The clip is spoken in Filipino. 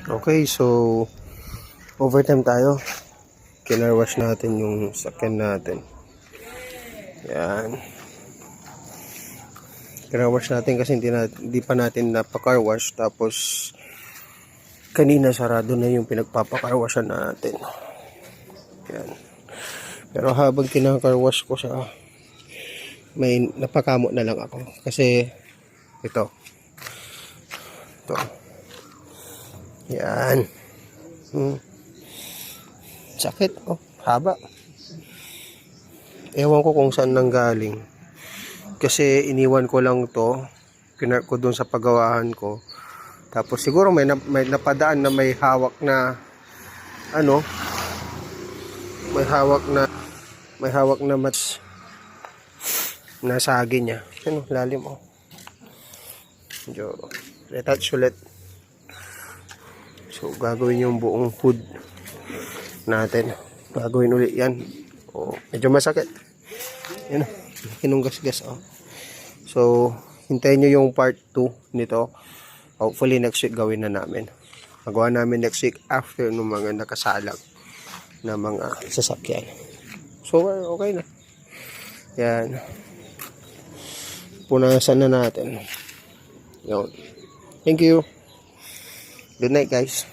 Okay, so overtime tayo. Kinarwash natin yung sakyan natin. Yan. Kinarwash natin kasi hindi pa natin napakarwash. Tapos kanina sarado na yung pinagpapakarwashan natin. Yan. Pero habang kinakarwash ko siya, may napakamo na lang ako. Kasi ito. Yan. Sakit. Oh, haba. Ewan ko kung saan nanggaling. Kasi iniwan ko lang to. Pinark ko dun sa paggawahan ko. Tapos siguro may napadaan na may hawak na may hawak na match na sagi niya. Ano, lalim oh. Medyo retouch ulit. So gagawin yung buong hood natin. Gagawin ulit yan. Oh, medyo masakit. Yan, kinunggas-gas oh. So hintayin nyo yung part 2 nito. Hopefully next week gawin na namin. Magawa namin next week after ng mga nakasalag na mga sasakyan. So okay na. Yan. Punasan na natin. Yun. Thank you. Good night guys.